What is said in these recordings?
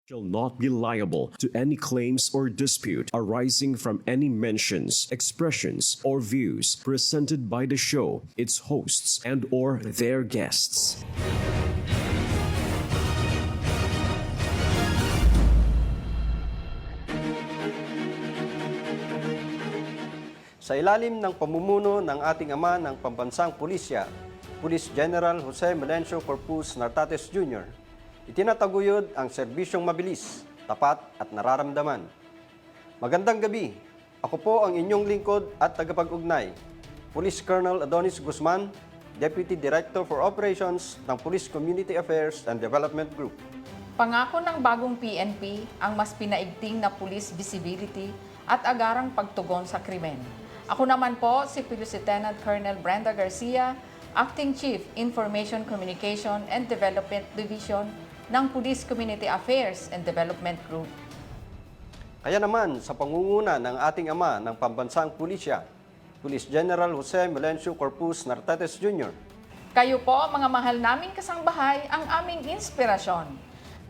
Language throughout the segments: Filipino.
Shall not be liable to any claims or dispute arising from any mentions, expressions, or views presented by the show, its hosts, and or their guests. Sa ilalim ng pamumuno ng ating ama ng pambansang pulisya, Police General Jose Melencio Corpus Nartates Jr., itinataguyod ang serbisyong mabilis, tapat at nararamdaman. Magandang gabi, ako po ang inyong lingkod at tagapag-ugnay, Police Colonel Adonis Guzman, Deputy Director for Operations ng Police Community Affairs and Development Group. Pangako ng bagong PNP ang mas pinaigting na police visibility at agarang pagtugon sa krimen. Ako naman po si Police Lieutenant Colonel Brenda Garcia, Acting Chief Information Communication and Development Division ng Police Community Affairs and Development Group. Kaya naman sa pangunguna ng ating ama ng pambansang pulisya, Police General Jose Melencio Corpus Nartates Jr., Kayo po, mga mahal naming kasangbahay, ang aming inspirasyon.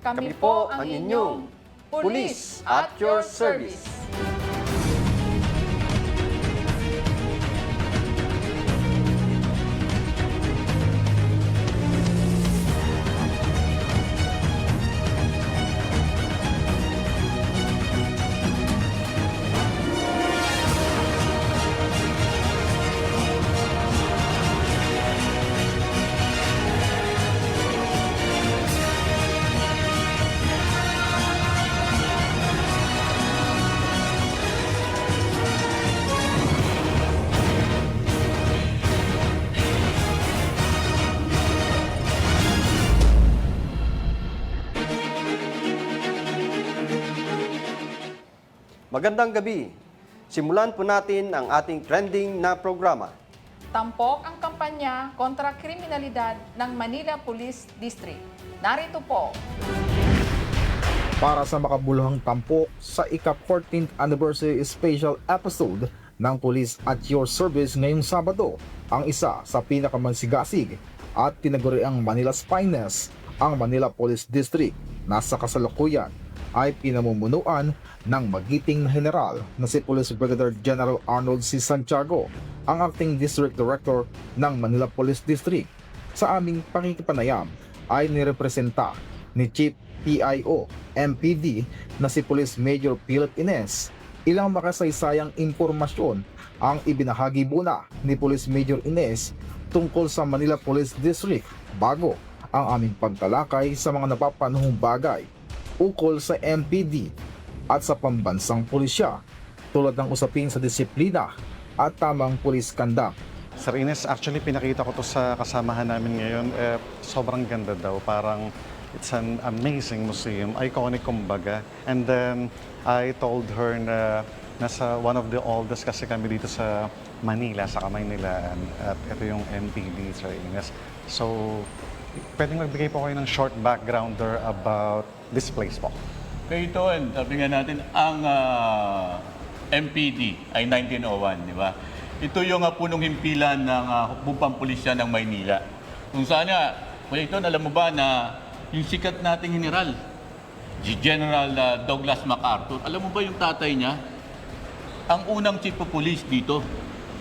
Kami po ang inyong Police at your service. Magandang gabi. Simulan po natin ang ating trending na programa. Tampok ang kampanya kontra kriminalidad ng Manila Police District. Narito po. Para sa makabuluhang tampok sa ika-14th anniversary special episode ng Police at Your Service ngayong Sabado, ang isa sa pinakamansigasig at tinaguriang Manila's Finest, ang Manila Police District, nasa kasalukuyan ay pinamumunuan ng magiting na general na si Police Brigadier General Arnold C. Santiago, ang acting District Director ng Manila Police District. Sa aming pakikipanayam ay nirepresenta ni Chief PIO MPD na si Police Major Philip Ines. Ilang makasaysayang impormasyon ang ibinahagi muna ni Police Major Ines tungkol sa Manila Police District bago ang aming pagtalakay sa mga napapanahong bagay ukol sa MPD at sa pambansang pulisya, tulad ng usapin sa disiplina at tamang police conduct. Sir Ines, actually pinakita ko to sa kasamahan namin ngayon. Sobrang ganda daw, parang it's an amazing museum, iconic kumbaga. And then I told her na nasa one of the oldest kasi kami dito sa Manila, sa Kamaynilaan, at ito yung MPD, Sir Ines. So, pwedeng magbigay po kayo ng short backgrounder about this place po. Kaya ito, sabi nga natin, ang MPD ay 1901, di ba? Ito yung punong himpilan ng hukbong pulisya ng Maynila. Kung saan nga, kaya ito, alam mo ba na yung sikat nating general, General Douglas MacArthur, alam mo ba yung tatay niya? Ang unang chief of police dito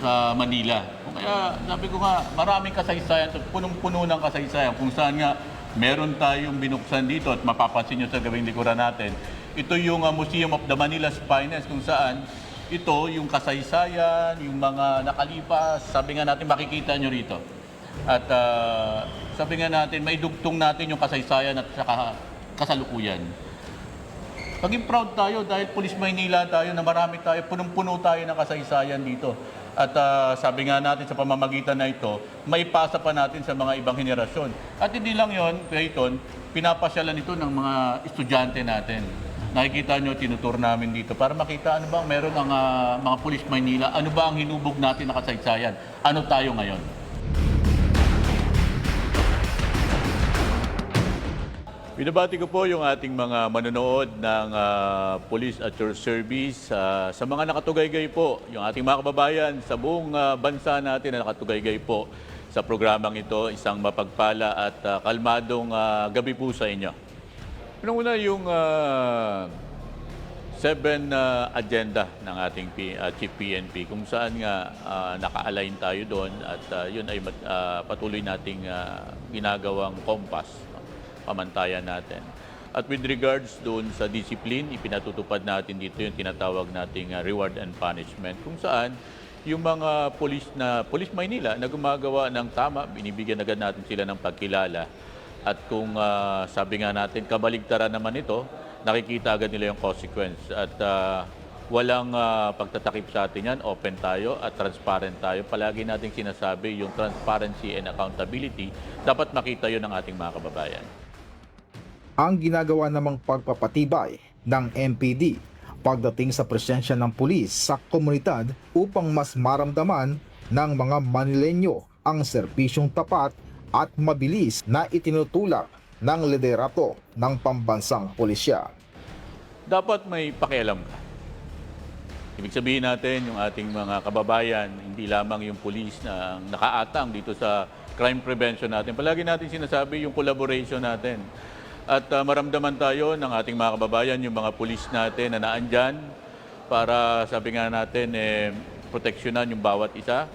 sa Manila. Kaya sabi ko nga, maraming kasaysayan, punong-puno ng kasaysayan, kung saan nga meron tayong binuksan dito at mapapansin nyo sa gawing likuran natin. Ito yung Museum of the Manila's Finest, kung saan ito yung kasaysayan, yung mga nakalipas, sabi nga natin makikita nyo rito. At sabi nga natin, maidugtong natin yung kasaysayan at saka kasalukuyan. Maging proud tayo dahil Police Maynila tayo na marami tayo, punong-puno tayo ng kasaysayan dito. At sabi nga natin sa pamamagitan na ito, maipasa pa natin sa mga ibang henerasyon. At hindi lang yon, Clayton, pinapasyalan ito ng mga estudyante natin. Nakikita nyo, tinutur namin dito para makita ano ba meron ang mga Police Maynila, ano ba ang hinubog natin na kasaysayan, ano tayo ngayon. Binabati ko po yung ating mga manonood ng Police at Your Service. Sa mga nakatugaygay po, yung ating mga kababayan sa buong bansa natin na nakatugaygay po sa programang ito, isang mapagpala at kalmadong gabi po sa inyo. Unang-una yung 7 agenda ng ating Chief PNP kung saan nga naka-align tayo doon at yun ay patuloy nating ginagawang compass, pamantayan natin. At with regards doon sa discipline, ipinatutupad natin dito yung tinatawag nating reward and punishment kung saan yung mga Police Maynila na gumagawa ng tama, binibigyan agad natin sila ng pagkilala. At kung sabi nga natin, kabaligtaran naman ito, nakikita agad nila yung consequence. At walang pagtatakip sa atin yan, open tayo at transparent tayo. Palagi nating sinasabi yung transparency and accountability, dapat makita yun ng ating mga kababayan. Ang ginagawa namang pagpapatibay ng MPD pagdating sa presensya ng pulis sa komunidad upang mas maramdaman ng mga Manileño ang serbisyong tapat at mabilis na itinutulak ng liderato ng pambansang pulisya. Dapat may pakialam ka. Ibig sabihin natin yung ating mga kababayan, hindi lamang yung pulis na nakaatang dito sa crime prevention natin. Palagi natin sinasabi yung collaboration natin. At maramdaman tayo ng ating mga kababayan, yung mga pulis natin na naandyan para sabi nga natin, proteksyonan yung bawat isa.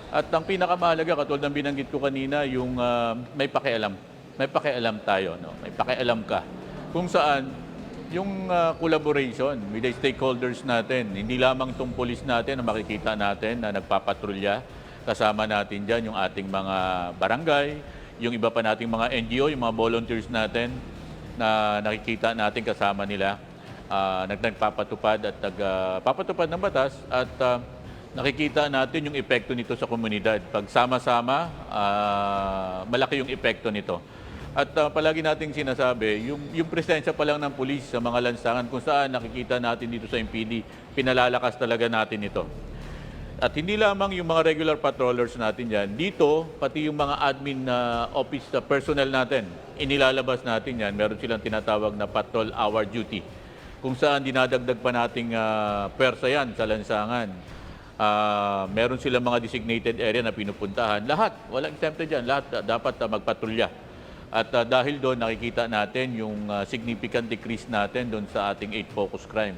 At ang pinakamahalaga, katulad ng binanggit ko kanina, yung may pakialam. May pakialam tayo, no? May pakialam ka. Kung saan, yung collaboration with the stakeholders natin, hindi lamang itong pulis natin na makikita natin na nagpapatrolya, kasama natin dyan yung ating mga barangay, yung iba pa nating mga NGO, yung mga volunteers natin, na nakikita natin kasama nila, nagpapatupad at nagpapatupad ng batas at nakikita natin yung epekto nito sa komunidad. Pag sama-sama, malaki yung epekto nito. At palagi nating sinasabi, yung presensya pa lang ng pulis sa mga lansangan kung saan nakikita natin dito sa MPD, pinalalakas talaga natin ito. At hindi lamang yung mga regular patrollers natin yan, dito, pati yung mga admin office personnel natin, inilalabas natin yan. Meron silang tinatawag na patrol hour duty, kung saan dinadagdag pa nating pwersa yan sa lansangan. Meron silang mga designated area na pinupuntahan. Lahat, walang exempted dyan, lahat dapat magpatrolya. At dahil doon, nakikita natin yung significant decrease natin doon sa ating 8 focus crime.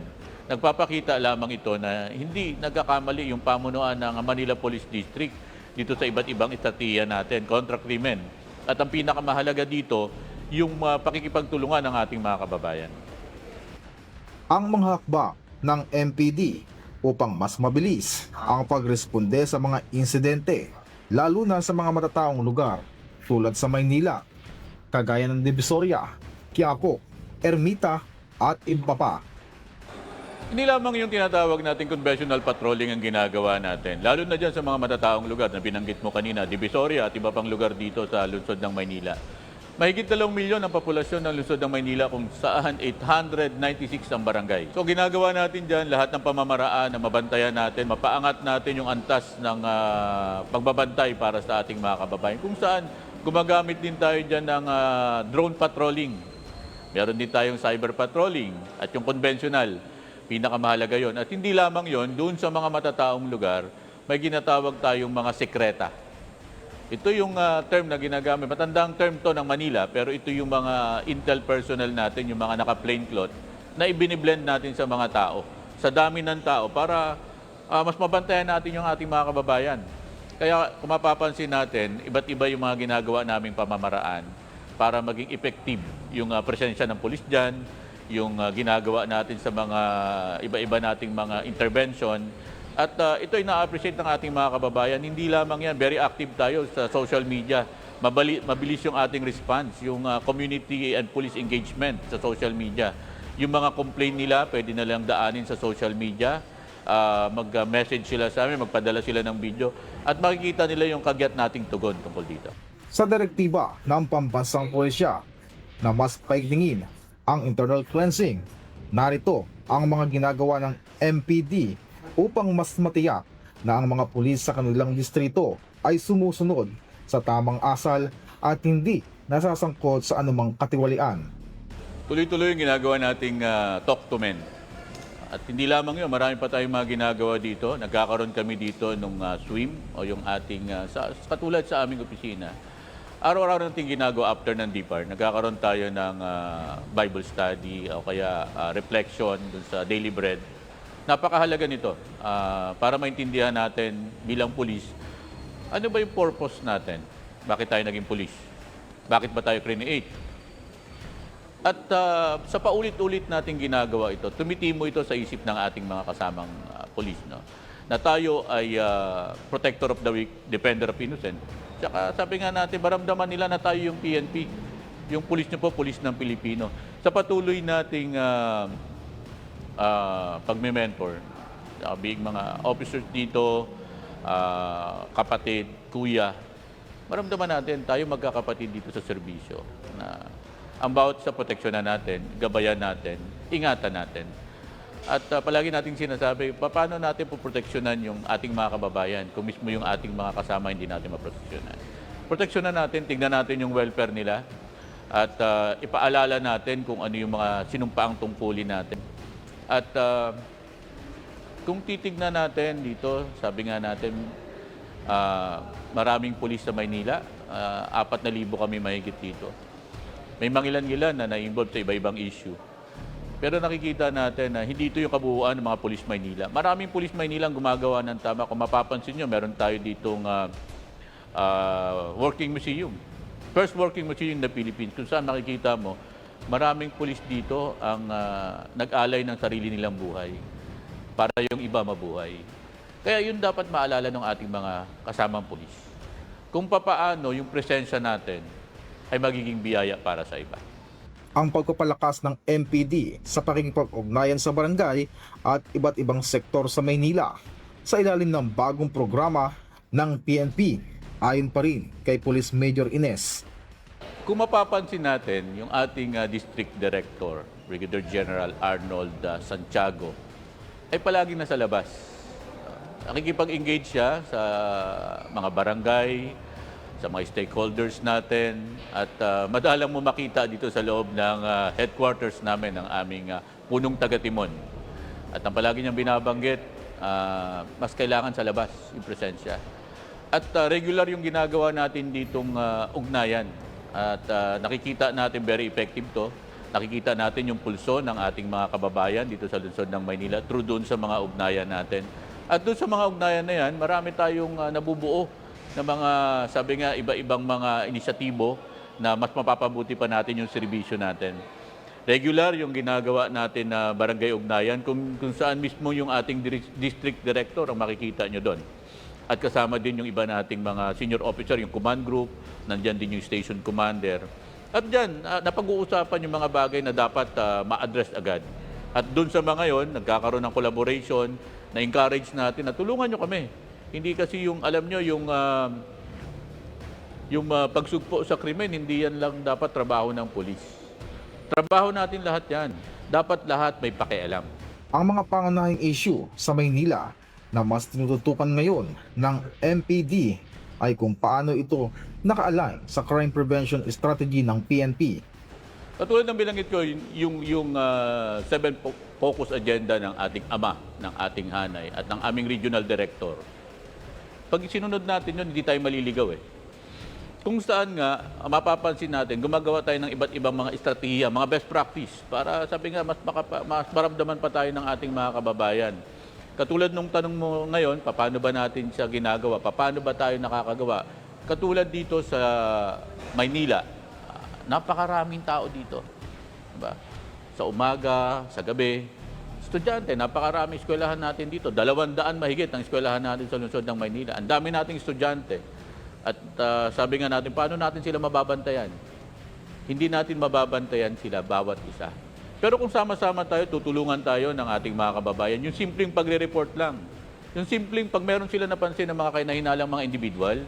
Nagpapakita lamang ito na hindi nagkakamali yung pamunuan ng Manila Police District dito sa iba't ibang estratiya natin kontra krimen. At ang pinakamahalaga dito, yung pakikipagtulungan ng ating mga kababayan. Ang mga hakbang ng MPD upang mas mabilis ang pagresponde sa mga insidente, lalo na sa mga matataong lugar tulad sa Maynila, kagaya ng Divisoria, Quiapo, Ermita at iba pa. Hindi lamang yung tinatawag natin conventional patrolling ang ginagawa natin. Lalo na dyan sa mga matataong lugar na binanggit mo kanina, Divisoria at iba pang lugar dito sa lungsod ng Maynila. Mahigit 2 milyon ang populasyon ng lungsod ng Maynila kung saan 896 ang barangay. So ginagawa natin dyan lahat ng pamamaraan na mabantayan natin, mapaangat natin yung antas ng pagbabantay para sa ating mga kababayan. Kung saan gumagamit din tayo dyan ng drone patrolling. Meron din tayong cyber patrolling at yung conventional. Pinakamahalaga yon. At hindi lamang yon, doon sa mga matataong lugar, may ginatawag tayong mga sekreta. Ito yung term na ginagamit. Matandang term to ng Manila, pero ito yung mga intel personnel natin, yung mga naka-plaincloth, na ibiniblend natin sa mga tao, sa dami ng tao, para mas mabantayan natin yung ating mga kababayan. Kaya kung mapapansin natin, iba't iba yung mga ginagawa naming pamamaraan para maging effective yung presensya ng pulis dyan, yung ginagawa natin sa mga iba-iba nating mga intervention. At ito ay na-appreciate ng ating mga kababayan. Hindi lamang yan, very active tayo sa social media. Mabilis yung ating response, yung community and police engagement sa social media. Yung mga complaint nila, pwede na lang daanin sa social media. Mag-message sila sa amin, magpadala sila ng video. At makikita nila yung kagyat nating tugon tungkol dito. Sa direktiba ng pambansang pulisya na mas paigtingin ang internal cleansing, narito ang mga ginagawa ng MPD upang mas matiyak na ang mga pulis sa kanilang distrito ay sumusunod sa tamang asal at hindi nasasangkot sa anumang katiwalian. Tuloy-tuloy yung ginagawa nating talk to men. At hindi lamang yun, marami pa tayong mga ginagawa dito. Nagkakaroon kami dito nung swim o yung ating, katulad sa aming opisina. Araw-araw natin ginagawa after ng DPAR, nagkakaroon tayo ng Bible study o kaya reflection dun sa Daily Bread. Napakahalaga nito para maintindihan natin bilang pulis, ano ba yung purpose natin? Bakit tayo naging pulis? Bakit ba tayo create? At sa paulit-ulit nating ginagawa ito, tumitimo ito sa isip ng ating mga kasamang pulis, no? Na tayo ay protector of the weak, defender of innocent. Tsaka sabi nga natin, maramdaman nila na tayo yung PNP. Yung pulis nyo po, pulis ng Pilipino. Sa patuloy nating pagme-mentor, being mga officers dito, kapatid, kuya, maramdaman natin tayo magkakapatid dito sa serbisyo. Na ang bawat sa proteksyonan natin, gabayan natin, ingatan natin. At palagi nating sinasabi, paano natin poproteksyonan yung ating mga kababayan kung mismo yung ating mga kasama hindi natin maproteksyonan. Proteksyonan natin, tingnan natin yung welfare nila at ipaalala natin kung ano yung mga sinumpaang tungkulin natin. At kung titignan natin dito, sabi nga natin, maraming pulis sa Maynila, 4,000 kami mahigit dito. May mangilan-ngilan na na-involve sa iba-ibang issue. Pero nakikita natin na hindi ito yung kabuuan ng mga pulis Maynila. Maraming pulis Maynila ang gumagawa ng tama. Kung mapapansin nyo, meron tayo ditong working museum. First working museum in the Philippines. Kung saan makikita mo, maraming pulis dito ang nag-alay ng sarili nilang buhay para yung iba mabuhay. Kaya yun dapat maalala ng ating mga kasamang pulis. Kung papaano yung presensya natin ay magiging biyaya para sa iba. Ang pagpapalakas ng MPD sa pakikipag-ugnayan sa barangay at iba't ibang sektor sa Maynila sa ilalim ng bagong programa ng PNP ayon pa rin kay Police Major Ines. Kung mapapansin natin, yung ating District Director, Brigadier General Arnold Santiago, ay palaging nasa labas. Nakikipag-engage siya sa mga barangay, sa mga stakeholders natin at madalang mo makita dito sa loob ng headquarters namin ng aming punong taga-timon. At ang palagi niyang binabanggit, mas kailangan sa labas yung presensya. At regular yung ginagawa natin ditong ugnayan. At nakikita natin very effective to. Nakikita natin yung pulso ng ating mga kababayan dito sa lungsod ng Maynila through doon sa mga ugnayan natin. At doon sa mga ugnayan na yan, marami tayong nabubuo na mga, sabi nga, iba-ibang mga inisyatibo na mas mapapabuti pa natin yung serbisyo natin. Regular yung ginagawa natin na barangay ugnayan kung saan mismo yung ating district director ang makikita nyo doon. At kasama din yung iba nating mga senior officer, yung command group, nandyan din yung station commander. At dyan, napag-uusapan yung mga bagay na dapat ma-address agad. At doon sa mga yon, nagkakaroon ng collaboration, na-encourage natin na tulungan nyo kami. Hindi kasi yung, alam nyo, yung pagsugpo sa krimen, hindi yan lang dapat trabaho ng pulis. Trabaho natin lahat yan. Dapat lahat may pakialam. Ang mga pangunahing issue sa Maynila na mas tinututukan ngayon ng MPD ay kung paano ito naka-align sa crime prevention strategy ng PNP. Katulad ng binanggit ko, yung 7 focus agenda ng ating ama, ng ating hanay, at ng aming regional director. Pag sinunod natin yun, hindi tayo maliligaw eh. Kung saan nga, mapapansin natin, gumagawa tayo ng iba't ibang mga estratehiya, mga best practice, para sabi nga, mas maramdaman pa tayo ng ating mga kababayan. Katulad nung tanong mo ngayon, paano ba natin siya ginagawa? Paano ba tayo nakakagawa? Katulad dito sa Maynila, napakaraming tao dito. Diba? Sa umaga, sa gabi, estudyante, napakaraming eskwelahan natin dito. 200 mahigit ang eskwelahan natin sa lungsod ng Maynila. Ang dami nating estudyante. At sabi nga natin, paano natin sila mababantayan? Hindi natin mababantayan sila bawat isa. Pero kung sama-sama tayo, tutulungan tayo ng ating mga kababayan. Yung simpleng pagre-report lang. Yung simpleng pag meron sila napansin ng mga kahinahinalang mga individual,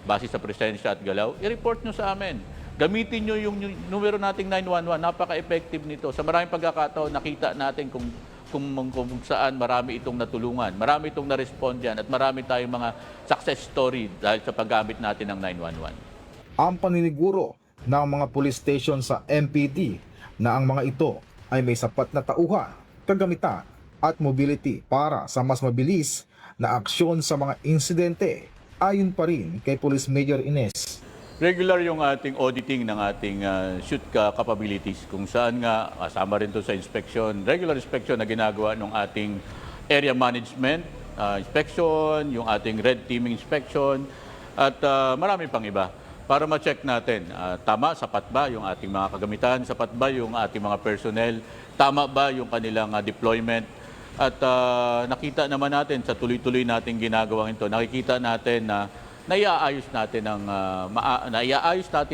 base sa presensya at galaw, i-report nyo sa amin. Gamitin nyo yung numero nating 911. Napaka-effective nito. Sa maraming pagkakataon, nakita natin kung saan marami itong natulungan, marami itong na-respond yan, at marami tayong mga success story dahil sa paggamit natin ng 911. Ang paniniguro ng mga police station sa MPD na ang mga ito ay may sapat na tauhan, kagamitan at mobility para sa mas mabilis na aksyon sa mga insidente ayon pa rin kay Police Major Ines. Regular yung ating auditing ng ating shoot capabilities kung saan nga kasama rin to sa inspection, regular inspection na ginagawa ng ating area management inspection, yung ating red teaming inspection at marami pang iba para ma-check natin tama, sapat ba yung ating mga kagamitan, sapat ba yung ating mga personnel, tama ba yung kanilang deployment. At nakita naman natin sa tuloy-tuloy nating ginagawang ito, nakikita natin na naiaayos natin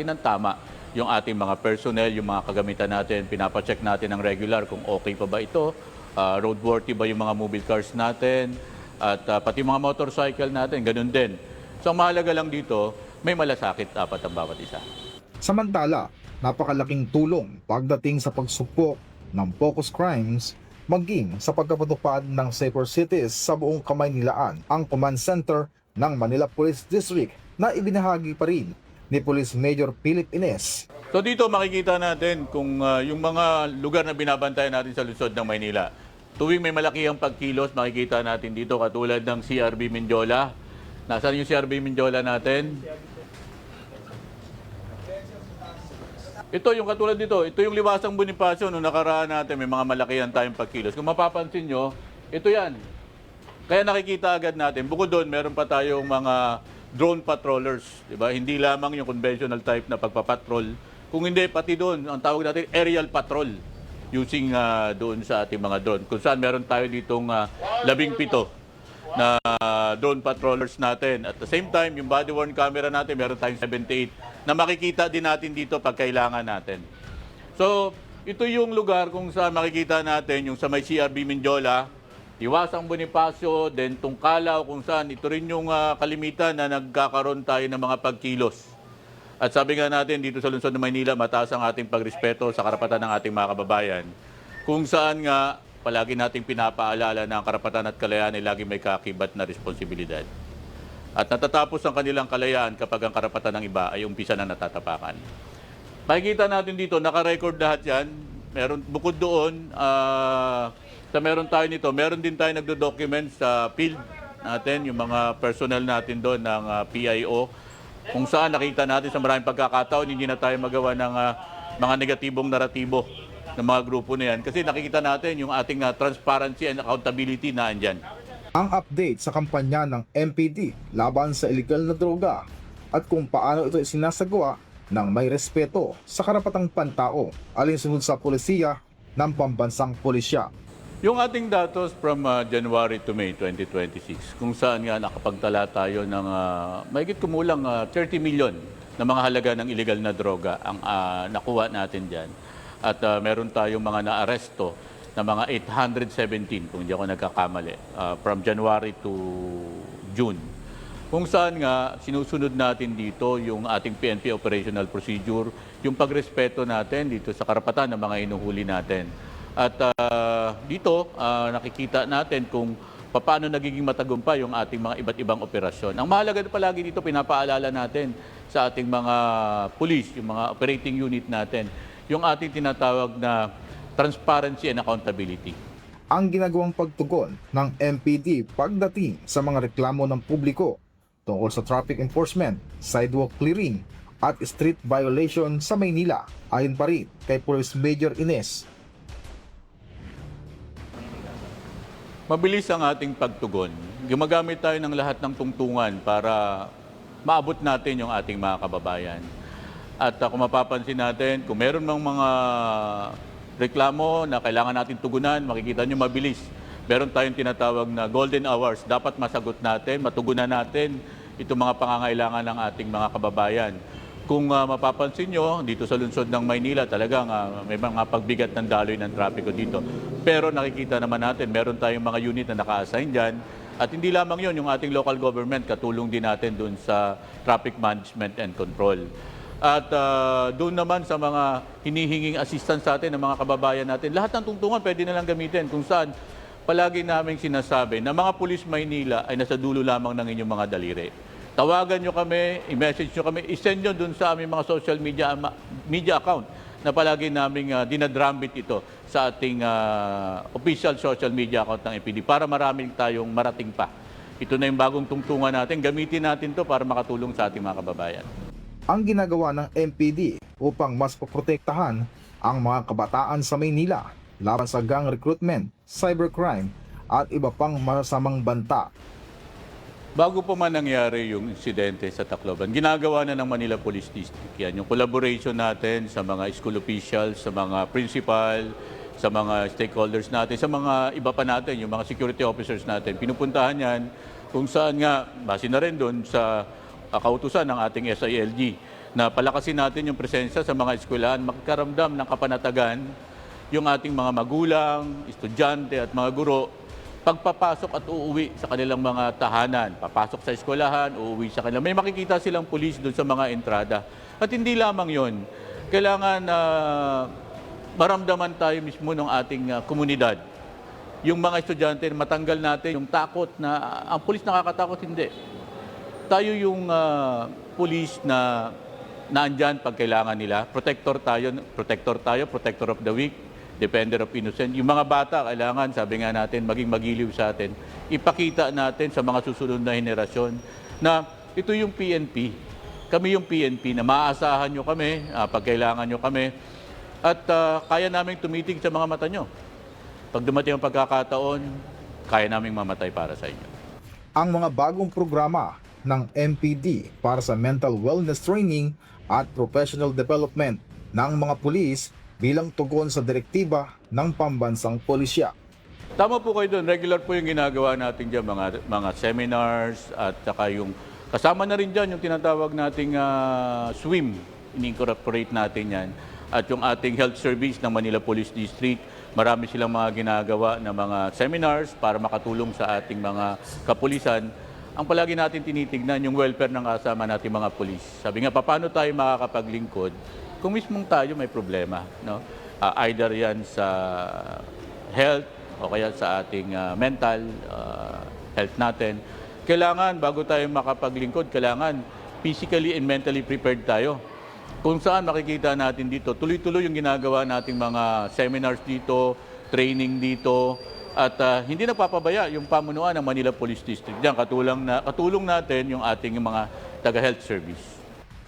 ng tama yung ating mga personnel, yung mga kagamitan natin, pinapacheck natin ng regular kung okay pa ba ito, roadworthy ba yung mga mobile cars natin, at pati mga motorcycle natin, ganun din. So ang mahalaga lang dito, may malasakit dapat ang bawat isa. Samantala, napakalaking tulong pagdating sa pagsupok ng focus crimes maging sa pagkapatupad ng safer cities sa buong Kamaynilaan ang command center ng Manila Police District na ibinahagi pa rin ni Police Major Philip Ines. So dito makikita natin kung yung mga lugar na binabantayan natin sa lungsod ng Maynila. Tuwing may malaki ang pagkilos, makikita natin dito katulad ng CRB Mindiola. Nasaan yung CRB Mindiola natin? Ito yung katulad dito, ito yung Liwasang Bonifacio nung nakaraan natin, may mga malakihan tayong pagkilos. Kung mapapansin nyo, ito yan. Kaya nakikita agad natin, bukod doon, meron pa tayong mga drone patrollers. Diba? Hindi lamang yung conventional type na pagpapatrol. Kung hindi, pati doon, ang tawag natin aerial patrol using doon sa ating mga drone. Kung saan meron tayo ditong 17 na drone patrollers natin. At the same time, yung body-worn camera natin, meron tayong 78 na makikita din natin dito pag kailangan natin. So, ito yung lugar kung saan makikita natin yung sa may CRB Mindiola, Liwasang Bonifacio, then Tungkalaw, kung saan ito rin yung kalimitan na nagkakaroon tayo ng mga pagkilos. At sabi nga natin, dito sa lungsod ng Maynila, mataas ang ating pagrespeto sa karapatan ng ating mga kababayan. Kung saan nga, palagi nating pinapaalala na ang karapatan at kalayaan ay lagi may kakibat na responsibilidad. At natatapos ang kanilang kalayaan kapag ang karapatan ng iba ay umpisa na natatapakan. Makikita natin dito, naka-record lahat yan. Meron, bukod doon, sa meron tayo nito, meron din tayo nagdo-document sa field natin, yung mga personnel natin doon ng PIO, kung saan nakita natin sa maraming pagkakataon, hindi na tayo magawa ng mga negatibong naratibo ng mga grupo na yan. Kasi nakikita natin yung ating transparency and accountability na andyan. Ang update sa kampanya ng MPD laban sa illegal na droga at kung paano ito isinasagawa ng may respeto sa karapatang pantao alinsunod sa polisiya ng pambansang pulisya. Yung ating datos from January to May 2026, kung saan nga nakapagtala tayo ng mahigit kumulang 30 million na mga halaga ng illegal na droga ang nakuha natin dyan. At meron tayong mga naaresto na mga 817, kung hindi ako nagkakamali, from January to June. Kung saan nga sinusunod natin dito yung ating PNP operational procedure, yung pagrespeto natin dito sa karapatan ng mga inuhuli natin. At dito nakikita natin kung paano nagiging matagumpay yung ating mga iba't ibang operasyon. Ang mahalaga palagi dito, pinapaalala natin sa ating mga police, yung mga operating unit natin, yung ating tinatawag na transparency and accountability. Ang ginagawang pagtugon ng MPD pagdating sa mga reklamo ng publiko tungkol sa traffic enforcement, sidewalk clearing at street violation sa Maynila ayon pa rin kay Police Major Ines. Mabilis ang ating pagtugon. Gumagamit tayo ng lahat ng tungtungan para maabot natin yung ating mga kababayan. At kung mapapansin natin, kung meron mang mga reklamo na kailangan natin tugunan, makikita nyo mabilis. Meron tayong tinatawag na golden hours. Dapat masagot natin, matugunan natin itong mga pangangailangan ng ating mga kababayan. Kung mapapansin nyo, dito sa lungsod ng Maynila, talagang may mga pagbigat ng daloy ng trapiko dito. Pero nakikita naman natin, meron tayong mga unit na naka-assign dyan. At hindi lamang yun, yung ating local government, katulong din natin dun sa traffic management and control. At doon naman sa mga hinihinging assistance sa atin ng mga kababayan natin, lahat ng tungtungan pwede nalang gamitin kung saan palagi namin sinasabi na mga pulis Maynila ay nasa dulo lamang ng inyong mga daliri. Tawagan nyo kami, i-message nyo kami, i-send nyo dun sa aming mga social media account na palagi naming dinadrumbeat ito sa ating official social media account ng MPD para maraming tayong marating pa. Ito na yung bagong tungtungan natin. Gamitin natin to para makatulong sa ating mga kababayan. ang ginagawa ng MPD upang mas poprotektahan ang mga kabataan sa Maynila laban sa gang recruitment, cybercrime at iba pang masamang banta. Bago pa man nangyari yung insidente sa Tacloban, ginagawa na ng Manila Police District yan. Yung collaboration natin sa mga school officials, sa mga principal, sa mga stakeholders natin, sa mga iba pa natin, yung mga security officers natin. Pinupuntahan yan kung saan nga, base na rin doon sa kautusan ng ating SILG, na palakasin natin yung presensya sa mga eskwelahan, magkaramdam ng kapanatagan yung ating mga magulang, estudyante at mga guro, pagpapasok at uuwi sa kanilang mga tahanan, papasok sa eskwelahan, uuwi sa kanilang. May makikita silang pulis doon sa mga entrada. At hindi lamang yon, kailangan maramdaman tayo mismo ng ating komunidad. Yung mga estudyante, matanggal natin yung takot na ang pulis nakakatakot, hindi. Tayo yung pulis na naandyan pag kailangan nila. Protector tayo, protector of the weak, defender of innocent. Yung mga bata, kailangan, sabi nga natin, maging magiliw sa atin. Ipakita natin sa mga susunod na henerasyon na ito yung PNP. Kami yung PNP na maaasahan nyo kami, pag kailangan nyo kami, at kaya namin tumitig sa mga mata nyo. Pag dumating ang pagkakataon, kaya naming mamatay para sa inyo. Ang mga bagong programa ng MPD para sa mental wellness training at professional development ng mga pulis bilang tugon sa direktiba ng pambansang pulisya. Tama po kayo doon. Regular po yung ginagawa natin dyan, mga seminars at saka yung kasama na rin dyan yung tinatawag nating SWIM. In-incorporate natin yan. At yung ating health service ng Manila Police District, marami silang mga ginagawa na mga seminars para makatulong sa ating mga kapulisan. Ang palagi natin tinitignan yung welfare ng kasama nating mga pulis. Sabi nga, paano tayo makakapaglingkod kung mismong tayo may problema, no? Either yan sa health o kaya sa ating mental health natin. Kailangan, bago tayo makapaglingkod, kailangan physically and mentally prepared tayo. Kung saan makikita natin dito, tuloy-tuloy yung ginagawa nating mga seminars dito, training dito, at hindi nagpapabaya yung pamunuan ng Manila Police District. Diyan, katulong natin yung ating mga taga-health service.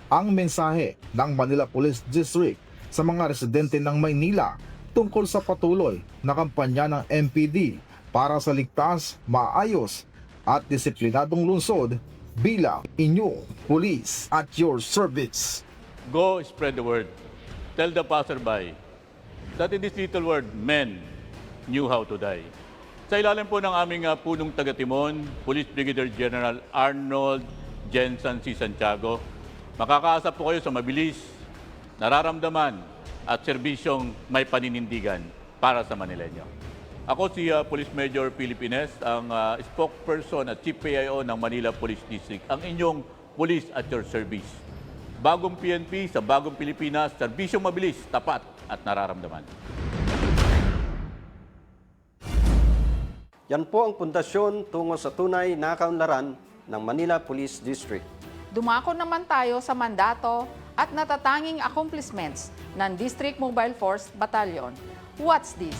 Ang mensahe ng Manila Police District sa mga residente ng Maynila tungkol sa patuloy na kampanya ng MPD para sa ligtas, maayos at disiplinadong lungsod bilang inyong police at your service. Go spread the word. Tell the passerby that in this little world, men knew how to die. Sa ilalim po ng aming punong taga-timon, Police Brigadier General Arnold Jensen C. Santiago, makakaasa po kayo sa mabilis, nararamdaman at serbisyong may paninindigan para sa Manileño. Ako si Police Major Pilipines, ang spokesperson at Chief PIO ng Manila Police District, ang inyong police at your service. Bagong PNP sa bagong Pilipinas, serbisyong mabilis, tapat at nararamdaman. Yan po ang pundasyon tungo sa tunay na kaunlaran ng Manila Police District. Dumako naman tayo sa mandato at natatanging accomplishments ng District Mobile Force Battalion. What's this?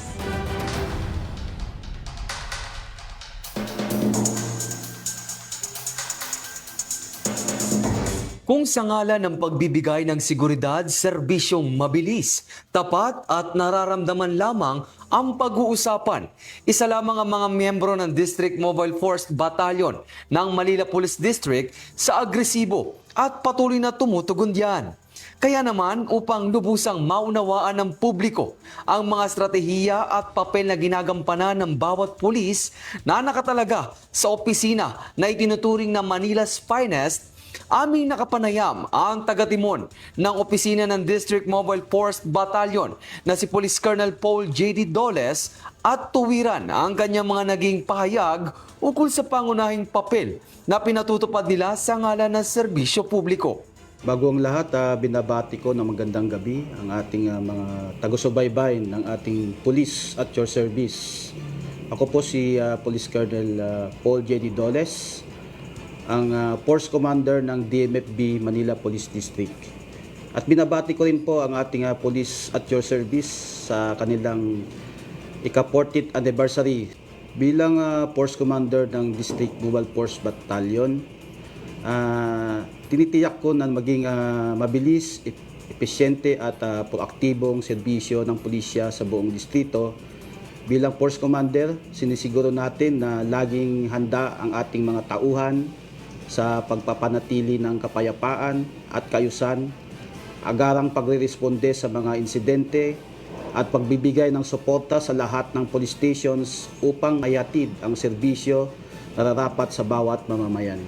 Kung sa ngalan ng pagbibigay ng seguridad, serbisyong mabilis, tapat at nararamdaman lamang ang pag-uusapan. Isa lamang ang mga miyembro ng District Mobile Force Battalion ng Manila Police District sa agresibo at patuloy na tumutugon diyan. Kaya naman, upang lubusang maunawaan ng publiko ang mga estratehiya at papel na ginagampanan ng bawat pulis na nakatalaga sa opisina na itinuturing na Manila's Finest, aming nakapanayam ang taga-timon ng opisina ng District Mobile Force Battalion na si Police Colonel Paul J.D. Doles at tuwiran ang kanyang mga naging pahayag ukol sa pangunahing papel na pinatutupad nila sa ngalan ng serbisyo publiko. Bago ang lahat, binabati ko ng magandang gabi ang ating mga taga-subaybay ng ating police at your service. Ako po si Police Colonel Paul J.D. Doles, ang Force Commander ng DMFB Manila Police District. At binabati ko rin po ang ating police at your service sa kanilang ika-40th anniversary bilang Force Commander ng District Mobile Force Battalion. Tinitiyak ko na maging mabilis, epesyente at proaktibong serbisyo ng pulisya sa buong distrito. Bilang Force Commander, sinisiguro natin na laging handa ang ating mga tauhan sa pagpapanatili ng kapayapaan at kaayusan, agarang pagre-responde sa mga insidente at pagbibigay ng suporta sa lahat ng police stations upang mayatid ang serbisyo na nararapat sa bawat mamamayan.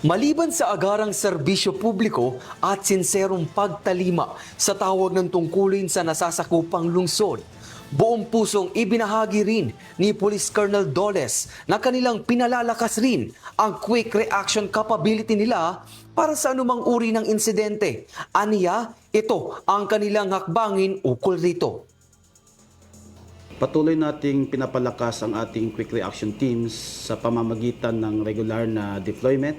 Maliban sa agarang serbisyo publiko at sinserong pagtalima sa tawag ng tungkulin sa nasasakupang lungsod, buong pusong ibinahagi rin ni Police Colonel Doles na kanilang pinalalakas rin ang quick reaction capability nila para sa anumang uri ng insidente. Aniya, ito ang kanilang hakbangin ukol rito. Patuloy nating pinapalakas ang ating quick reaction teams sa pamamagitan ng regular na deployment,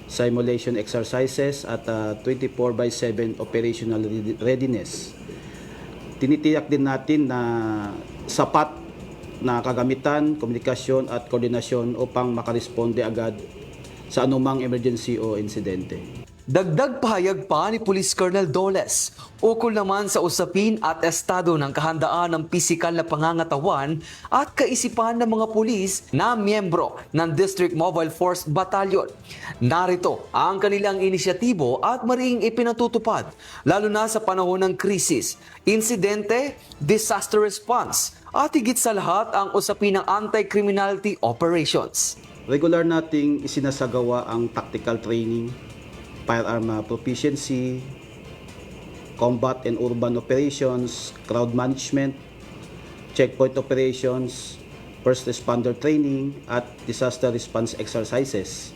simulation exercises at 24/7 operational readiness. Tinitiyak din natin na sapat na kagamitan, komunikasyon at koordinasyon upang makaresponde agad sa anumang emergency o insidente. Dagdag pahayag pa ni Police Colonel Doles ukol naman sa usapin at estado ng kahandaan ng pisikal na pangangatawan at kaisipan ng mga pulis na miyembro ng District Mobile Force Battalion. Narito ang kanilang inisyatibo at mariing ipinatutupad lalo na sa panahon ng krisis, insidente, disaster response at higit sa lahat ang usapin ng anti-criminality operations. Regular nating isinasagawa ang tactical training, firearm proficiency, combat and urban operations, crowd management, checkpoint operations, first responder training, at disaster response exercises.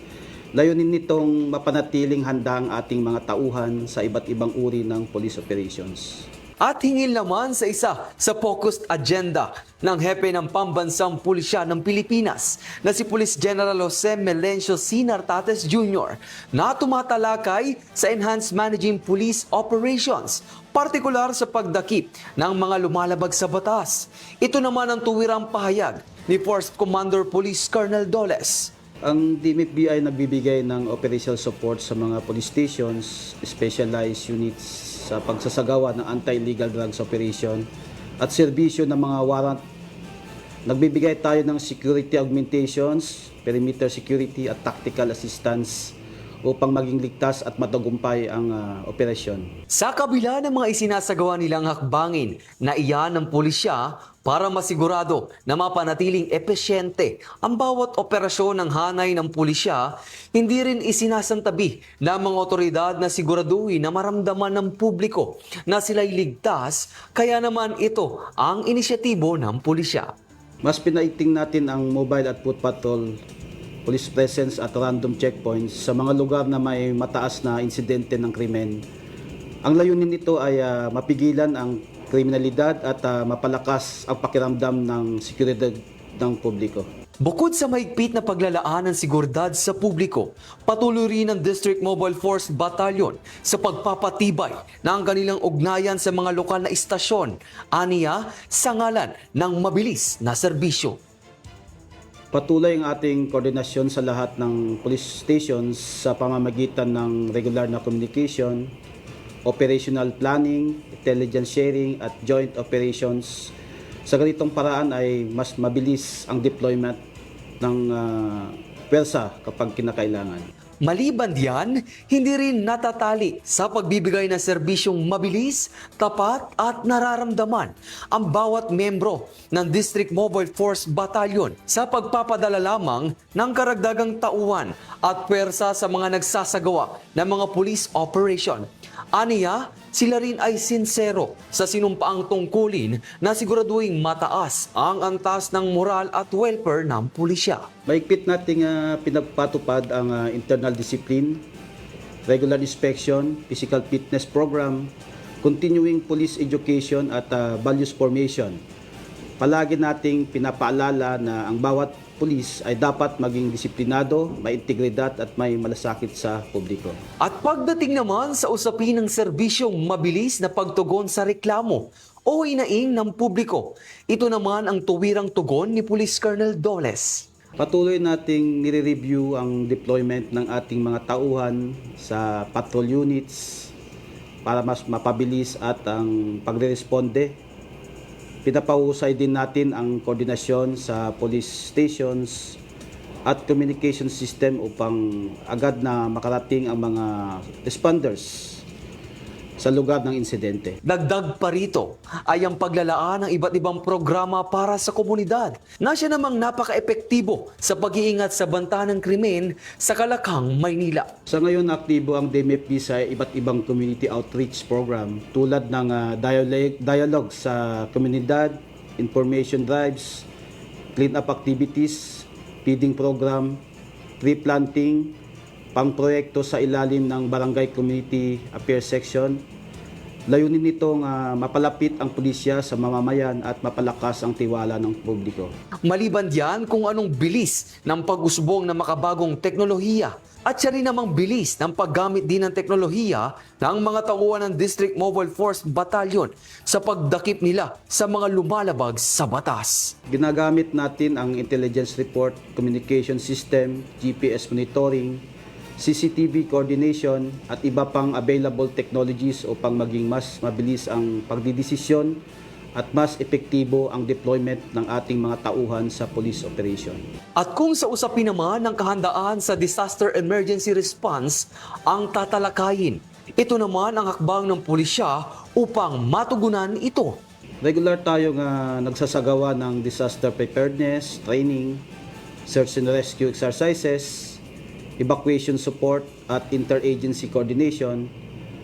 Layunin nitong mapanatiling handa ang ating mga tauhan sa iba't ibang uri ng police operations. At hingil naman sa isa sa focused agenda ng hepe ng Pambansang Pulisya ng Pilipinas na si Police General Jose Melencio C. Nartates Jr. na tumatalakay sa Enhanced Managing Police Operations, partikular sa pagdakip ng mga lumalabag sa batas. Ito naman ang tuwirang pahayag ni Force Commander Police Colonel Doles. Ang DMFB ay nagbibigay ng operational support sa mga police stations, specialized units sa pagsasagawa ng anti-illegal drugs operation at serbisyo ng mga warrant. Nagbibigay tayo ng security augmentations, perimeter security at tactical assistance upang maging ligtas at matagumpay ang operasyon. Sa kabila ng mga isinasagawa nilang hakbangin na iyan ng pulisya para masigurado na mapanatiling epesyente ang bawat operasyon ng hanay ng pulisya, hindi rin isinasantabi ng mga otoridad na siguraduhin na maramdaman ng publiko na sila'y ligtas, kaya naman ito ang inisyatibo ng pulisya. Mas pinaiting natin ang mobile at foot patrol police presence at random checkpoints sa mga lugar na may mataas na insidente ng krimen. Ang layunin nito ay mapigilan ang kriminalidad at mapalakas ang pakiramdam ng seguridad ng publiko. Bukod sa mahigpit na paglalaan ng seguridad sa publiko, patuloy rin ang District Mobile Force Battalion sa pagpapatibay ng kanilang ugnayan sa mga lokal na istasyon, aniya sa ngalan ng mabilis na serbisyo. Patuloy ang ating koordinasyon sa lahat ng police stations sa pamamagitan ng regular na communication, operational planning, intelligence sharing at joint operations. Sa ganitong paraan ay mas mabilis ang deployment ng pwersa kapag kinakailangan. Maliban diyan, hindi rin natatali sa pagbibigay ng serbisyong mabilis, tapat at nararamdaman ang bawat membro ng District Mobile Force Battalion sa pagpapadala lamang ng karagdagang tauhan at pwersa sa mga nagsasagawa ng mga police operation. Aniya, sila rin ay sinsero sa sinumpaang tungkulin na siguraduhin mataas ang antas ng moral at welfare ng pulisya. Mahigpit nating pinagpatupad ang internal discipline, regular inspection, physical fitness program, continuing police education at values formation. Palagi nating pinapaalala na ang bawat pulis ay dapat maging disiplinado, may integridad at may malasakit sa publiko. At pagdating naman sa usapin ng serbisyong mabilis na pagtugon sa reklamo o hinaing ng publiko, ito naman ang tuwirang tugon ni Police Colonel Doles. Patuloy nating nire-review ang deployment ng ating mga tauhan sa patrol units para mas mapabilis at ang pagre-responde. Pinapahusay din natin ang koordinasyon sa police stations at communication system upang agad na makarating ang mga responders sa lugar ng insidente. Dagdag pa rito ay ang paglalaan ng iba't ibang programa para sa komunidad na siya namang napaka-epektibo sa pag-iingat sa banta ng krimen sa Kalakhang, Maynila. Sa ngayon, aktibo ang DMFP sa iba't ibang community outreach program tulad ng dialogue sa komunidad, information drives, clean-up activities, feeding program, tree planting, pang-proyekto sa ilalim ng Barangay Community Affairs Section. Layunin nitong mapalapit ang pulisya sa mamamayan at mapalakas ang tiwala ng publiko. Maliban diyan kung anong bilis ng pag-usbong ng makabagong teknolohiya at siya rin namang bilis ng paggamit din ng teknolohiya ng mga tauhan ng District Mobile Force Battalion sa pagdakip nila sa mga lumalabag sa batas. Ginagamit natin ang Intelligence Report Communication System, GPS monitoring, CCTV coordination at iba pang available technologies upang maging mas mabilis ang pagdidesisyon at mas epektibo ang deployment ng ating mga tauhan sa police operation. At kung sa usapin naman ng kahandaan sa disaster emergency response ang tatalakayin, ito naman ang hakbang ng pulisya upang matugunan ito. Regular tayong nagsasagawa ng disaster preparedness, training, search and rescue exercises, evacuation support at interagency coordination.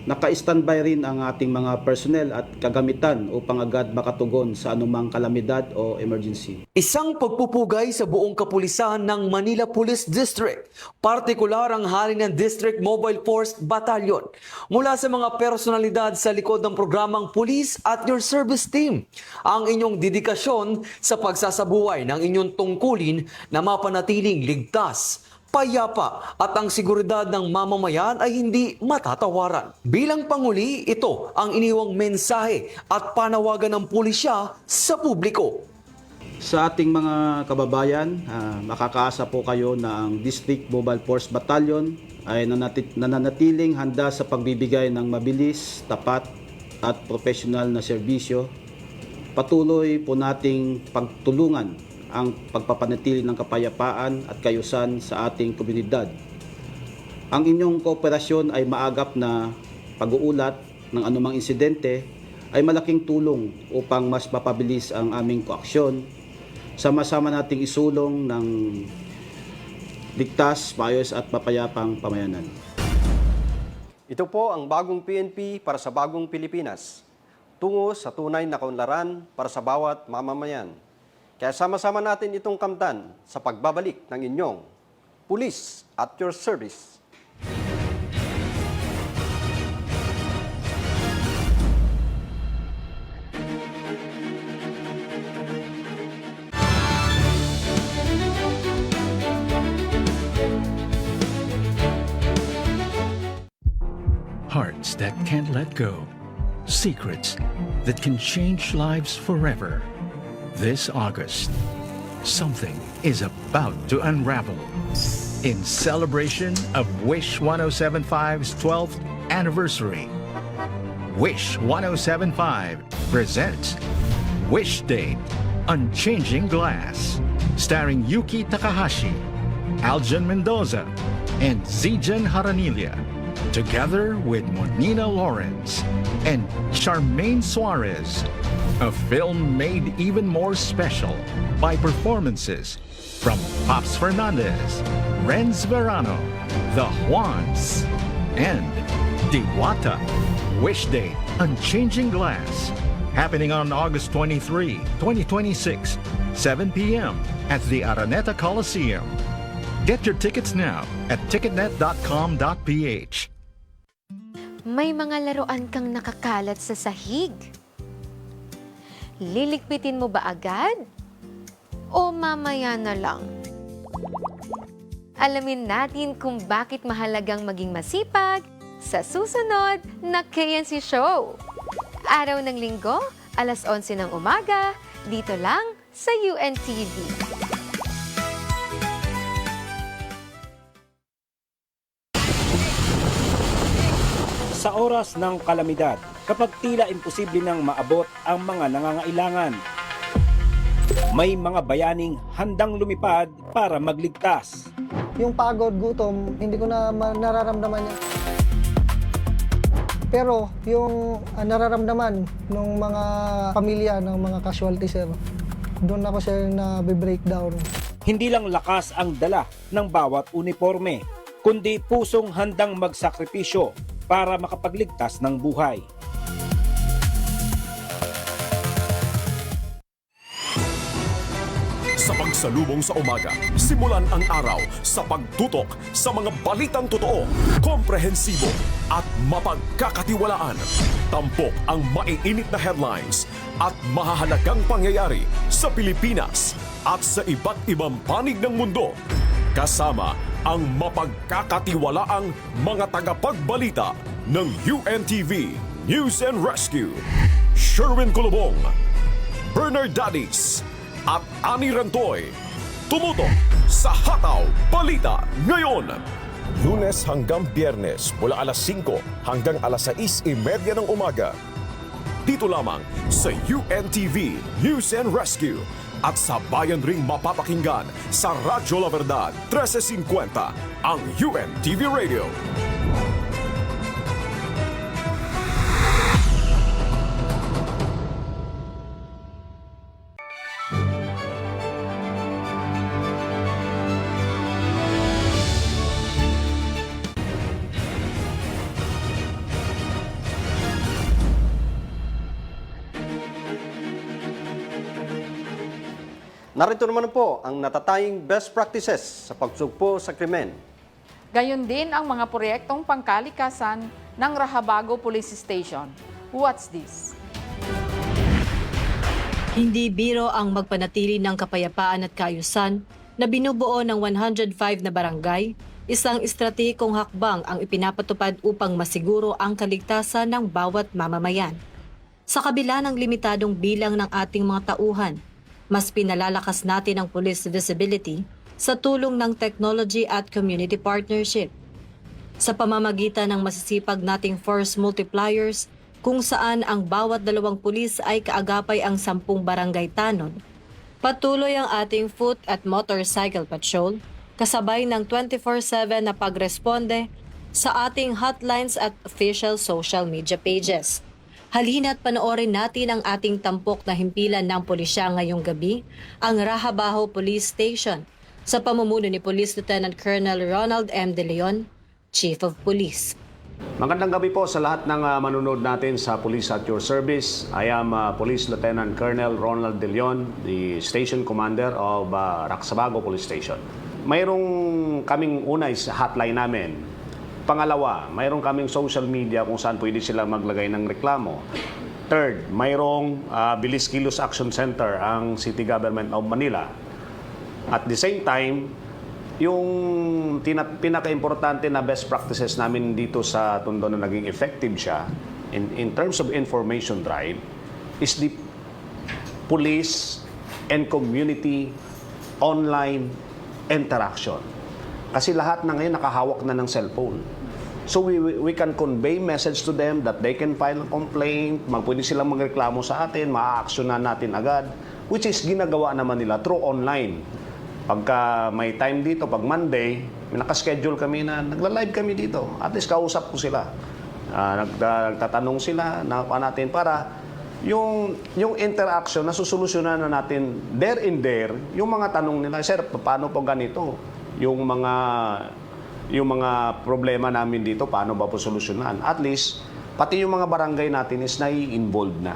Naka-standby rin ang ating mga personnel at kagamitan upang agad makatugon sa anumang kalamidad o emergency. Isang pagpupugay sa buong kapulisan ng Manila Police District, partikular ang hari ng District Mobile Force Battalion, mula sa mga personalidad sa likod ng programang Police at Your Service Team. Ang inyong dedikasyon sa pagsasabuhay ng inyong tungkulin na mapanatiling ligtas, payapa at ang seguridad ng mamamayan ay hindi matatawaran. Bilang panguli, ito ang iniwang mensahe at panawagan ng pulisya sa publiko. Sa ating mga kababayan, makakaasa po kayo na ang District Mobile Force Battalion ay nananatiling handa sa pagbibigay ng mabilis, tapat at profesional na serbisyo. Patuloy po nating pagtulungan ang pagpapanatili ng kapayapaan at kayusan sa ating komunidad. Ang inyong kooperasyon ay maagap na pag-uulat ng anumang insidente ay malaking tulong upang mas mapabilis ang aming koaksyon. Sama-sama nating isulong ng ligtas, maayos at mapayapang pamayanan. Ito po ang bagong PNP para sa bagong Pilipinas, tungo sa tunay na kaunlaran para sa bawat mamamayan. Kaya sama-sama natin itong kamtan sa pagbabalik ng inyong Police at Your Service. Hearts that can't let go. Secrets that can change lives forever. This August, something is about to unravel. In celebration of Wish 1075's 12th anniversary, Wish 1075 presents Wish Date Unchanging Glass, starring Yuki Takahashi, Aljan Mendoza, and Zijan Haranilia, together with Monina Lawrence and Charmaine Suarez. A film made even more special by performances from Pops Fernandez, Renz Verano, The Juans, and Diwata. Wish Date Unchanging Glass, happening on August 23, 2026, 7 p.m. at the Araneta Coliseum. Get your tickets now at ticketnet.com.ph. May mga laruan kang nakakalat sa sahig. Lilikpitin mo ba agad? O mamaya na lang? Alamin natin kung bakit mahalagang maging masipag sa susunod na KNC Show. Araw ng Linggo, alas 11 ng umaga, dito lang sa UNTV. sa oras ng kalamidad kapag tila imposible nang maabot ang mga nangangailangan. May mga bayaning handang lumipad para magligtas. Yung pagod, gutom, hindi ko na nararamdaman yan. Pero yung nararamdaman ng mga pamilya ng mga casualty, sir, doon ako sir na breakdown. Hindi lang lakas ang dala ng bawat uniforme, kundi pusong handang magsakripisyo para makapagligtas ng buhay. Sa pagsalubong sa umaga, simulan ang araw sa pagtutok sa mga balitang totoo, komprehensibo at mapagkakatiwalaan. Tampok ang maiinit na headlines at mahahalagang pangyayari sa Pilipinas at sa iba't ibang panig ng mundo. Kasama ang mapagkakatiwalaang mga tagapagbalita ng UNTV News and Rescue. Sherwin Colobong, Bernard Dadis, at Ani Rantoy. Tumutok sa Hataw Balita Ngayon. Lunes hanggang Biyernes mula alas 5 hanggang alas 6:30 ng umaga. Dito lamang sa UNTV News and Rescue at sa bayan ring mapapakinggan sa Radyo La Verdad 1350 ang UNTV Radio. Narito naman po ang natataying best practices sa pagsugpo sa krimen. Gayon din ang mga proyektong pangkalikasan ng Rahabago Police Station. What's this? Hindi biro ang magpanatili ng kapayapaan at kaayusan na binubuo ng 105 na barangay, isang estratehikong hakbang ang ipinapatupad upang masiguro ang kaligtasan ng bawat mamamayan. Sa kabila ng limitadong bilang ng ating mga tauhan, mas pinalalakas natin ang police visibility sa tulong ng technology at community partnership. Sa pamamagitan ng masisipag nating force multipliers, kung saan ang bawat 2 pulis ay kaagapay ang 10 barangay tanod, patuloy ang ating foot at motorcycle patrol, kasabay ng 24/7 na pagresponde sa ating hotlines at official social media pages. Halina't panoorin natin ang ating tampok na himpilan ng pulisya ngayong gabi, ang Rahabago Police Station, sa pamumuno ni Police Lieutenant Colonel Ronald M. De Leon, Chief of Police. Magandang gabi po sa lahat ng manonood natin sa Police at Your Service. I am Police Lieutenant Colonel Ronald De Leon, the Station Commander of Rahabago Police Station. Mayroong kaming unay sa hotline namin. Pangalawa, mayroong kaming social media kung saan pwede sila maglagay ng reklamo. Third, mayroong Bilis Kilos Action Center ang City Government of Manila. At the same time, yung pinaka-importante na best practices namin dito sa Tondo na naging effective siya in terms of information drive is the police and community online interaction. Kasi lahat na ngayon nakahawak na ng cellphone. So we can convey message to them that they can file a complaint, pwede silang magreklamo sa atin, maa-actionan natin agad, which is ginagawa naman nila through online. Pagka may time dito, pag Monday, nakaschedule kami na nagla-live kami dito. At least kausap ko sila. Nagtatanong sila natin para yung interaction na susolusyonan na natin there and there, yung mga tanong nila, sir, paano po ganito? Yung mga problema namin dito, paano ba po solusyonan? At least, pati yung mga barangay natin is nai-involved na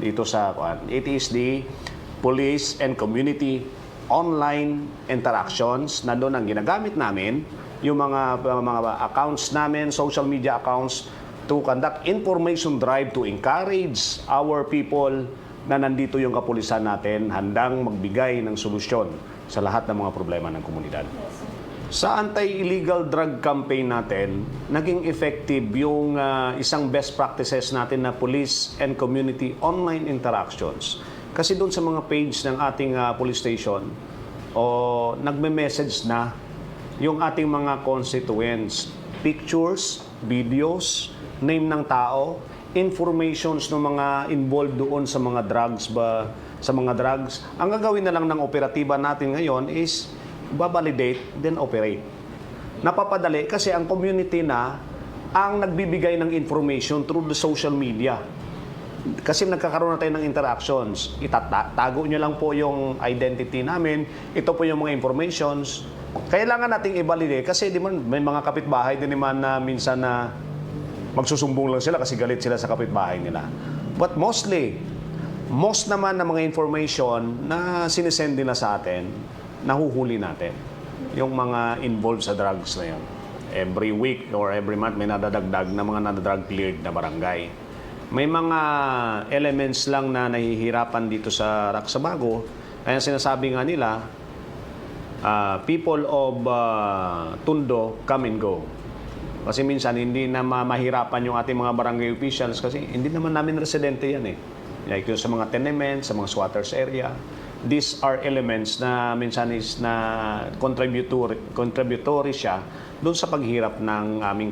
dito sa, it is the police and community online interactions na doon ang ginagamit namin, yung mga accounts namin, social media accounts, to conduct information drive to encourage our people na nandito yung kapulisan natin handang magbigay ng solusyon sa lahat ng mga problema ng komunidad. Sa anti-illegal drug campaign natin, naging effective yung isang best practices natin na police and community online interactions. Kasi doon sa mga page ng ating police station, nagme-message na yung ating mga constituents, pictures, videos, name ng tao, informations ng mga involved doon sa mga drugs Ang gagawin na lang ng operatiba natin ngayon is babalidate, then operate. Napapadali kasi ang community na ang nagbibigay ng information through the social media. Kasi nagkakaroon na tayo ng interactions. Itatago nyo lang po yung identity namin. Ito po yung mga informations. Kailangan nating i-validate kasi di man, may mga kapitbahay din naman na minsan na magsusumbong lang sila kasi galit sila sa kapitbahay nila. But most naman ng mga information na sinesend nila sa atin, nahuhuli natin. Yung mga involved sa drugs na yun. Every week or every month may nadadagdag na mga nadadrug cleared na barangay. May mga elements lang na nahihirapan dito sa Raksabago. Kaya sinasabi nga nila, people of Tondo come and go. Kasi minsan hindi na mahirapan yung ating mga barangay officials kasi hindi naman namin residente yan eh. Like yung sa mga tenements, sa mga squatters area. These are elements na minsan is na contributory siya doon sa paghirap ng aming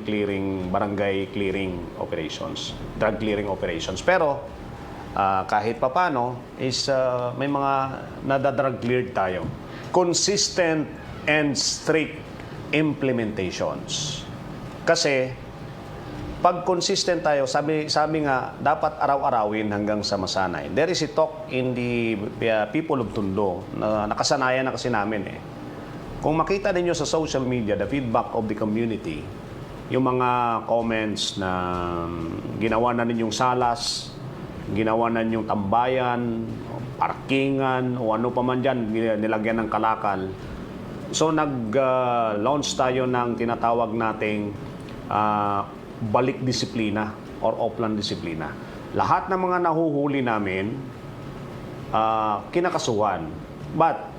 barangay clearing operations, drug clearing operations. Pero kahit papano is may mga nadadrug cleared tayo. Consistent and strict implementations. Kasi pag consistent tayo, sabi nga, dapat araw-arawin hanggang sa masanay. There is a talk in the people of Tondo na nakasanayan na kasi namin eh. Kung makita ninyo sa social media, the feedback of the community, yung mga comments na ginawa na ninyong salas, ginawa na ninyong tambayan, parkingan, o ano pa man dyan, nilagyan ng kalakal. So nag-launch tayo ng tinatawag nating balik disiplina or offline disiplina. Lahat ng mga nahuhuli namin, kinakasuhan. But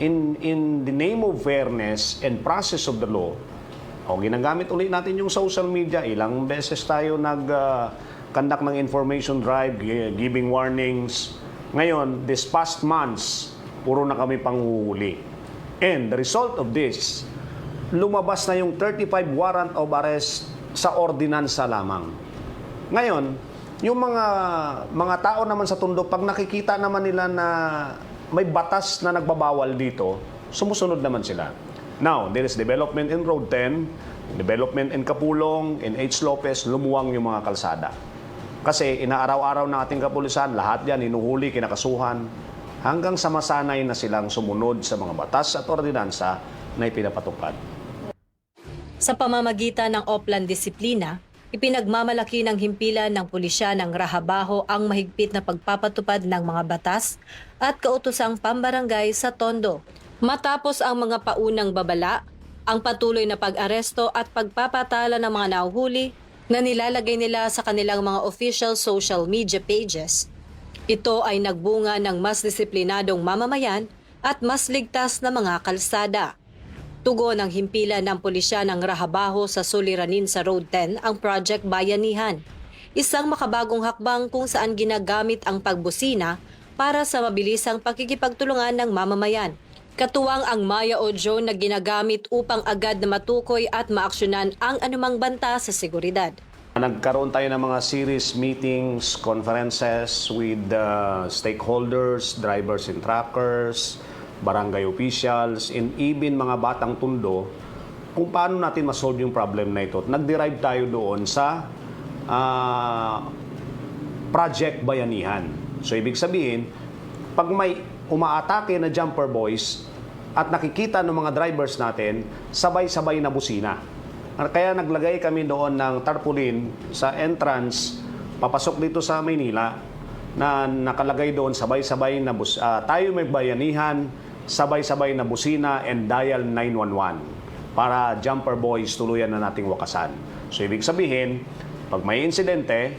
in the name of fairness and process of the law, ginagamit ulit natin yung social media. Ilang beses tayo nag-conduct ng information drive, giving warnings. Ngayon, this past months, puro na kami panghuhuli. And the result of this, lumabas na yung 35 warrant of arrest sa ordinansa lamang. Ngayon, yung mga tao naman sa Tondo, pag nakikita naman nila na may batas na nagbabawal dito, sumusunod naman sila. Now, there is development in Road 10, development in Kapulong, in H. Lopez, lumuwang yung mga kalsada. Kasi inaaraw-araw ng ating kapulisan, lahat yan, inuhuli, kinakasuhan, hanggang sa masanay na silang sumunod sa mga batas at ordinansa na ipinapatupad. Sa pamamagitan ng offline disiplina, ipinagmamalaki ng himpilan ng pulisya ng Rahabaho ang mahigpit na pagpapatupad ng mga batas at kautosang pambarangay sa Tondo. Matapos ang mga paunang babala, ang patuloy na pag-aresto at pagpapatala ng mga nahuhuli na nilalagay nila sa kanilang mga official social media pages. Ito ay nagbunga ng mas disiplinadong mamamayan at mas ligtas na mga kalsada. Tugon ng himpilan ng pulisya ng Rahabaho sa suliranin sa Road 10 ang Project Bayanihan. Isang makabagong hakbang kung saan ginagamit ang pagbusina para sa mabilisang pakikipagtulungan ng mamamayan. Katuwang ang Maya Audio na ginagamit upang agad na matukoy at maaksyonan ang anumang banta sa seguridad. Nagkaroon tayo ng mga series meetings, conferences with stakeholders, drivers and truckers, barangay officials, and even mga batang Tondo, kung paano natin masolve yung problem na ito. Nag-derive tayo doon sa Project Bayanihan. So, ibig sabihin, pag may umaatake na jumper boys at nakikita ng mga drivers natin, sabay-sabay na busina. Kaya naglagay kami doon ng tarpaulin sa entrance, papasok dito sa Maynila, na nakalagay doon sabay-sabay na tayo may bayanihan, sabay-sabay na busina and dial 911 para jumper boys tuluyan na nating wakasan. So ibig sabihin, pag may insidente,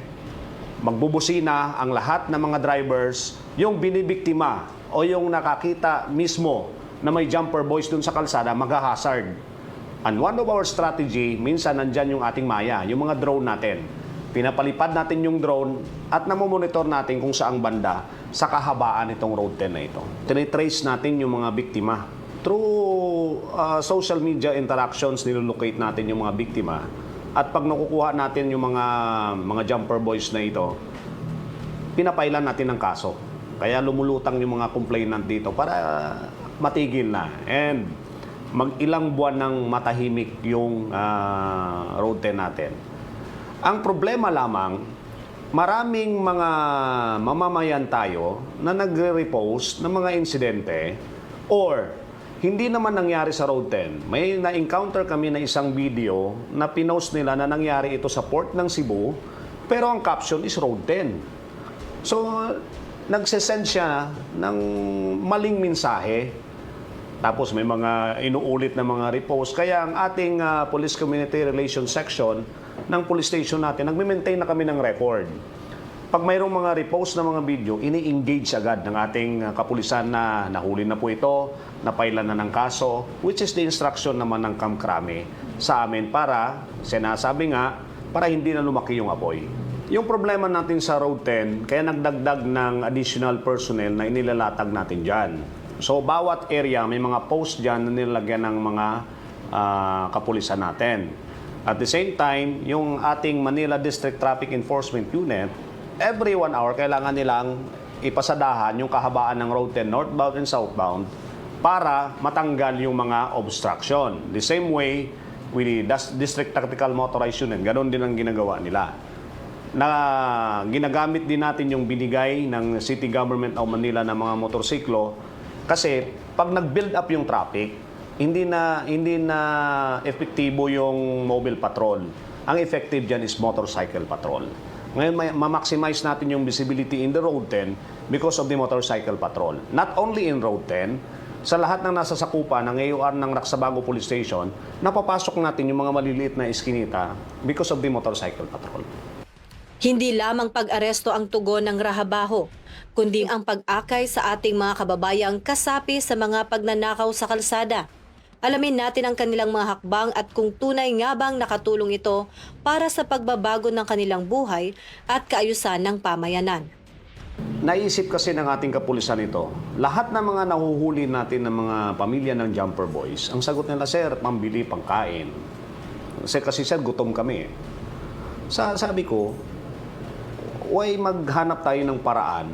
magbubusina ang lahat ng mga drivers, yung binibiktima o yung nakakita mismo na may jumper boys dun sa kalsada, mag-hazard. And one of our strategy, minsan nandyan yung ating Maya, yung mga drone natin. Pinapalipad natin yung drone at namomonitor natin kung saang banda sa kahabaan itong Road 10 na ito. Tinitrace natin yung mga biktima. Through social media interactions, nilolocate natin yung mga biktima At pag nakukuha natin yung mga jumper boys na ito, pinapailan natin ng kaso. Kaya lumulutang yung mga complainant dito para matigil na. And mag-ilang buwan ng matahimik yung road 10 natin. Ang problema lamang, maraming mga mamamayan tayo na nagre-repost ng mga insidente or hindi naman nangyari sa Road 10. May na-encounter kami na isang video na pinost nila na nangyari ito sa port ng Cebu, pero ang caption is Road 10. So, nagsesend siya ng maling mensahe. Tapos may mga inuulit na mga repost. Kaya ang ating Police Community Relations Section ng police station natin, nagme-maintain na kami ng record. Pag mayroong mga repost na mga video, ini-engage agad ng ating kapulisan na nahuli na po ito, napailan na ng kaso, which is the instruction naman ng Kamkrame sa amin para, sinasabi nga, para hindi na lumaki yung apoy. Yung problema natin sa Road 10, kaya nagdagdag ng additional personnel na inilalatag natin dyan. So, bawat area, may mga post dyan na nilagyan ng mga kapulisan natin. At the same time, yung ating Manila District Traffic Enforcement Unit, every 1 hour, kailangan nilang ipasadahan yung kahabaan ng Road 10 northbound and southbound para matanggal yung mga obstruction. The same way, with the District Tactical Motorized Unit, ganoon din ang ginagawa nila. Na ginagamit din natin yung binigay ng City Government of Manila ng mga motorsiklo kasi pag nag-build up yung traffic, hindi na epektibo yung mobile patrol. Ang effective dyan is motorcycle patrol. Ngayon, ma-maximize natin yung visibility in the Road 10 because of the motorcycle patrol. Not only in Road 10, sa lahat ng nasa sakupan ng AUR ng Raksabago Police Station, napapasok natin yung mga maliliit na iskinita because of the motorcycle patrol. Hindi lamang pag-aresto ang tugon ng Rahabaho, kundi ang pag-akay sa ating mga kababayang kasapi sa mga pagnanakaw sa kalsada. Alamin natin ang kanilang mga hakbang at kung tunay nga bang nakatulong ito para sa pagbabago ng kanilang buhay at kaayusan ng pamayanan. Naisip kasi ng ating kapulisan ito, lahat ng mga nahuhuli natin ng mga pamilya ng jumper boys, ang sagot nila, sir, pambili, pangkain. Kasi sir, gutom kami. Sabi ko, why maghanap tayo ng paraan?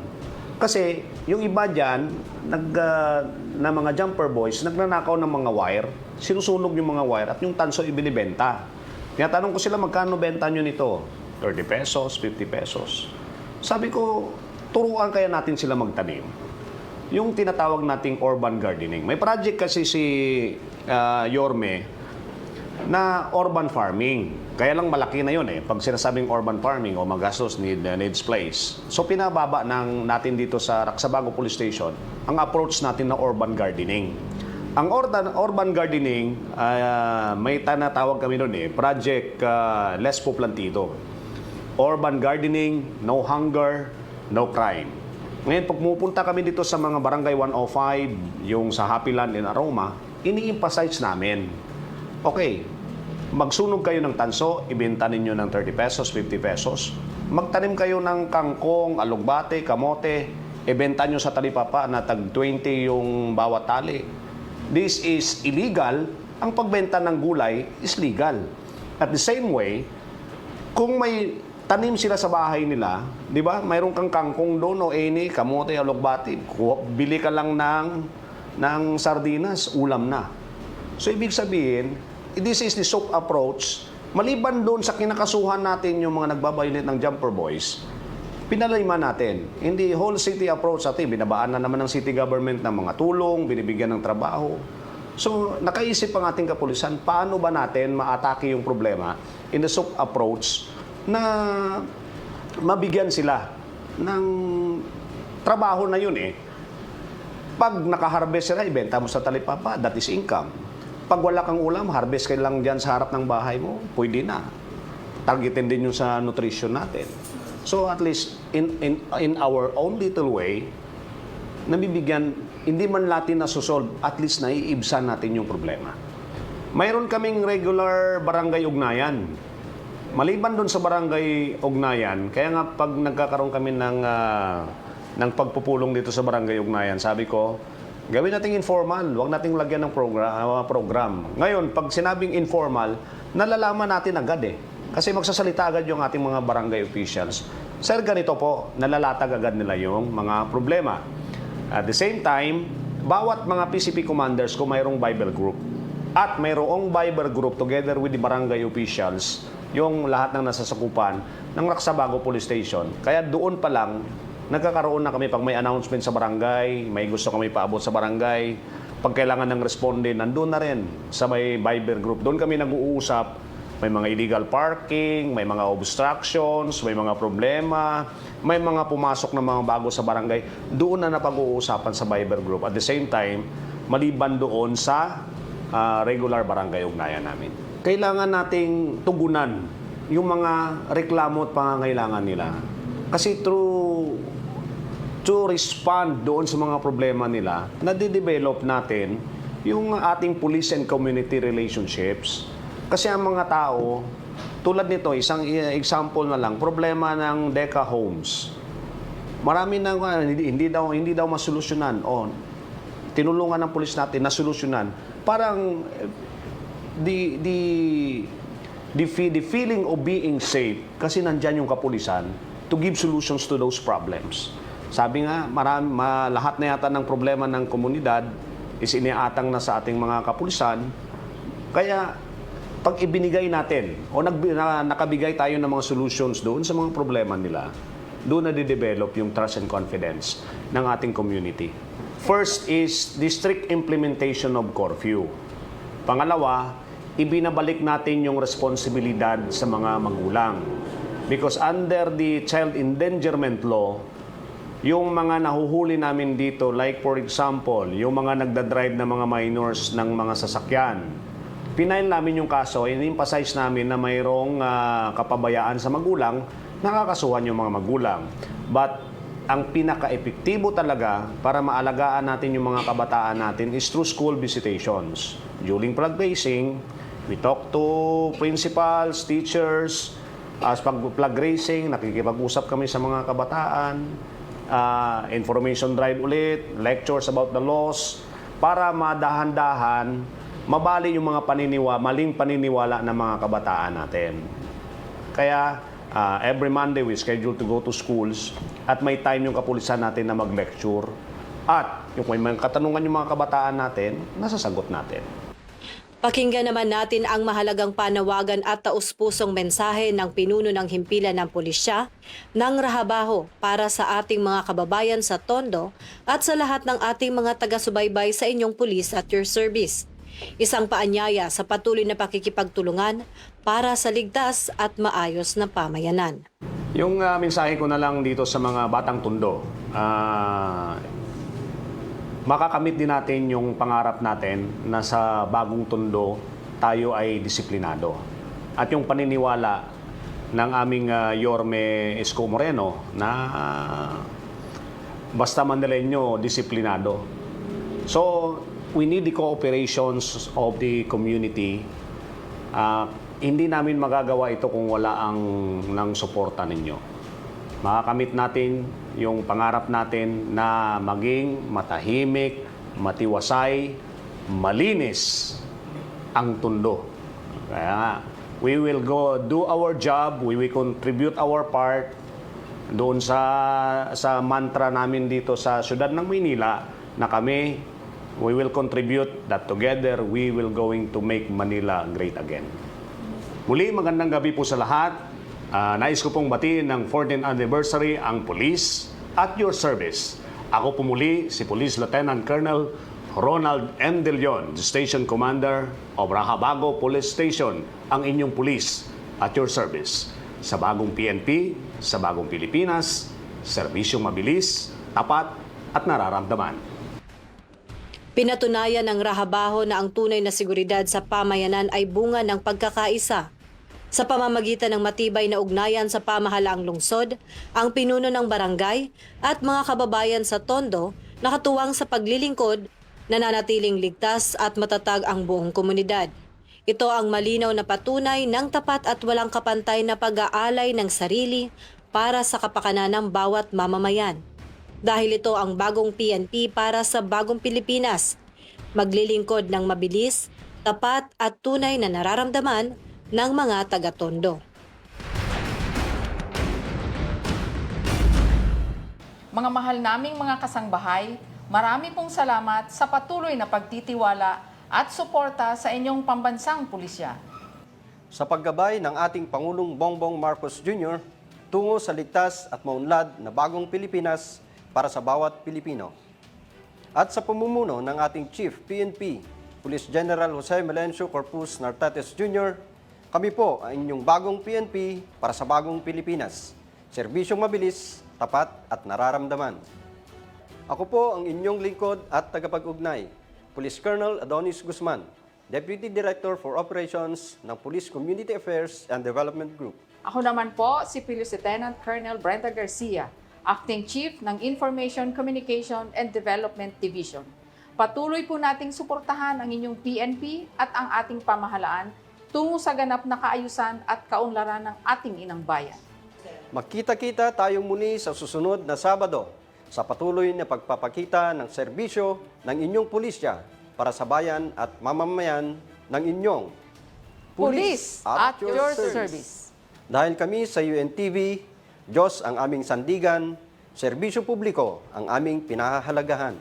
Kasi yung iba dyan, na mga jumper boys, nagnanakaw ng mga wire, sinusunog yung mga wire at yung tanso ibinibenta. Tinatanong ko sila, magkano benta nyo nito? 30 pesos, 50 pesos. Sabi ko, turuan kaya natin sila magtanim. Yung tinatawag nating urban gardening. May project kasi si Yorme na urban farming. Kaya lang malaki na yun eh. Pag sinasabing urban farming o magastos needs place. So pinababa natin dito sa Raksabago Police Station ang approach natin na urban gardening. Ang urban gardening, may tinatawag kami doon eh, Project Less Po Plantito. Urban gardening, no hunger, no crime. Ngayon, pag pumupunta kami dito sa mga Barangay 105, yung sa Happy Land in Aroma, ini-emphasize namin, okay, magsunog kayo ng tanso, ibenta ninyo ng 30 pesos, 50 pesos. Magtanim kayo ng kangkong, alugbate, kamote, ibenta nyo sa talipapa na tag 20 yung bawat tali. This is illegal. Ang pagbenta ng gulay is legal. At the same way, kung may tanim sila sa bahay nila, di ba? Mayroon kang kangkong doon o eni, kamote, alugbate, bili ka lang ng sardinas, ulam na. So, ibig sabihin, this is the soap approach. Maliban doon sa kinakasuhan natin yung mga nagbabaylit ng jumper boys, pinalayma natin. In the whole city approach natin, binabaan na naman ng city government ng mga tulong, binibigyan ng trabaho. So, nakaisip ang ating kapulisan, paano ba natin maatake yung problema in the soap approach na mabigyan sila ng trabaho na yun eh. Pag nakaharvest sila, ibenta mo sa talipapa, that is income. Pag wala kang ulam, harvest ka lang dyan sa harap ng bahay mo, pwede na. Targetin din yung sa nutrition natin. So at least in our own little way, nabibigyan, hindi man natin nasusolve, at least naiibsan natin yung problema. Mayroon kaming regular barangay ugnayan. Maliban doon sa barangay ugnayan, kaya nga pag nagkakaroon kami ng pagpupulong dito sa barangay ugnayan, sabi ko, gawin nating informal, huwag nating lagyan ng program. Ngayon, pag sinabing informal, nalalaman natin agad eh. Kasi magsasalita agad yung ating mga barangay officials. Sir, ganito po, nalalatag agad nila yung mga problema. At the same time, bawat mga PCP commanders kung mayroong Bible group at mayroong Bible group together with the barangay officials, yung lahat ng nasasakupan ng Raksabago Police Station. Kaya doon pa lang, nagkakaroon na kami pag may announcement sa barangay, may gusto kami paabot sa barangay, pag kailangan ng responde, nandun na rin sa may Viber group. Doon kami nag-uusap, may mga illegal parking, may mga obstructions, may mga problema, may mga pumasok na mga bago sa barangay. Doon na napag-uusapan sa Viber group. At the same time, maliban doon sa regular barangay ugnayan namin. Kailangan nating tugunan yung mga reklamo at pangangailangan nila. Kasi to respond doon sa mga problema nila, nade-develop natin yung ating police and community relationships. Kasi ang mga tao, tulad nito, isang example na lang, problema ng Deca Homes. Marami na hindi daw masolusyonan. Tinulungan ng pulis natin na solusyonan. Parang the feeling of being safe kasi nandyan yung kapulisan to give solutions to those problems. Sabi nga, lahat na yata ng problema ng komunidad is iniatang na sa ating mga kapulisan. Kaya, pag ibinigay natin o nakabigay tayo ng mga solutions doon sa mga problema nila, doon na de-develop yung trust and confidence ng ating community. First is the strict implementation of curfew. Pangalawa, ibinabalik natin yung responsibilidad sa mga magulang. Because under the child endangerment law, yung mga nahuhuli namin dito, like for example, yung mga nagdadrive na mga minors ng mga sasakyan, pinail namin yung kaso, in-emphasize namin na mayroong kapabayaan sa magulang, nakakasuhan yung mga magulang. But ang pinaka-epektibo talaga para maalagaan natin yung mga kabataan natin is through school visitations. During flag racing, we talk to principals, teachers. As pag-flag racing, nakikipag-usap kami sa mga kabataan. Information drive ulit, lectures about the laws, para madahan-dahan, mabali yung mga maling paniniwala ng mga kabataan natin. Kaya, every Monday we schedule to go to schools at may time yung kapulisan natin na mag-lecture. At yung may katanungan yung mga kabataan natin, nasasagot natin. Pakinggan naman natin ang mahalagang panawagan at taus-pusong mensahe ng pinuno ng himpilan ng pulisya ng Rahabaho para sa ating mga kababayan sa Tondo at sa lahat ng ating mga taga-subaybay sa inyong pulis at your service. Isang paanyaya sa patuloy na pakikipagtulungan para sa ligtas at maayos na pamayanan. Yung mensahe ko na lang dito sa mga batang Tondo, makakamit din natin yung pangarap natin na sa bagong Tondo tayo ay disiplinado. At yung paniniwala ng aming Yorme Isko Moreno na basta Mandalenyo, disiplinado. So, we need the cooperations of the community. Hindi namin magagawa ito kung wala ng suporta ninyo. Makakamit natin yung pangarap natin na maging matahimik, matiwasay, malinis ang Tondo. Kaya we will go do our job, we will contribute our part doon sa mantra namin dito sa siyudad ng Maynila na kami, we will contribute that together we will going to make Manila great again. Muli, magandang gabi po sa lahat. Nais ko pong batiin ng 14th anniversary ang Police at your service. Ako po muli si Police Lieutenant Colonel Ronald M. De Leon, Station Commander of Rahabago Police Station, ang inyong police at your service. Sa bagong PNP, sa bagong Pilipinas, serbisyong mabilis, tapat at nararamdaman. Pinatunayan ng Rahabaho na ang tunay na seguridad sa pamayanan ay bunga ng pagkakaisa. Sa pamamagitan ng matibay na ugnayan sa pamahalaang lungsod, ang pinuno ng barangay at mga kababayan sa Tondo nakatuwang sa paglilingkod, nananatiling ligtas at matatag ang buong komunidad. Ito ang malinaw na patunay ng tapat at walang kapantay na pag-aalay ng sarili para sa kapakanan ng bawat mamamayan. Dahil ito ang bagong PNP para sa bagong Pilipinas, maglilingkod ng mabilis, tapat at tunay na nararamdaman ng mga taga-Tondo. Mga mahal naming mga kasangbahay, marami pong salamat sa patuloy na pagtitiwala at suporta sa inyong pambansang pulisya. Sa paggabay ng ating Pangulong Bongbong Marcos Jr. tungo sa ligtas at maunlad na bagong Pilipinas para sa bawat Pilipino. At sa pamumuno ng ating Chief PNP, Police General Jose Melencio Corpus Nartates Jr., kami po ang inyong bagong PNP para sa bagong Pilipinas. Serbisyong mabilis, tapat at nararamdaman. Ako po ang inyong lingkod at tagapag-ugnay, Police Colonel Adonis Guzman, Deputy Director for Operations ng Police Community Affairs and Development Group. Ako naman po si Police Lieutenant Colonel Brenda Garcia, Acting Chief ng Information Communication and Development Division. Patuloy po nating suportahan ang inyong PNP at ang ating pamahalaan tungo sa ganap na kaayusan at kaunlaran ng ating inang bayan. Magkita-kita tayong muli sa susunod na Sabado sa patuloy na pagpapakita ng serbisyo ng inyong pulisya para sa bayan at mamamayan ng inyong Police at your service. Dahil kami sa UNTV, Diyos ang aming sandigan, serbisyo publiko ang aming pinahahalagahan.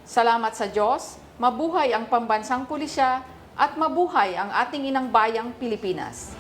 Salamat sa Diyos, mabuhay ang pambansang pulisya at mabuhay ang ating inang bayang Pilipinas.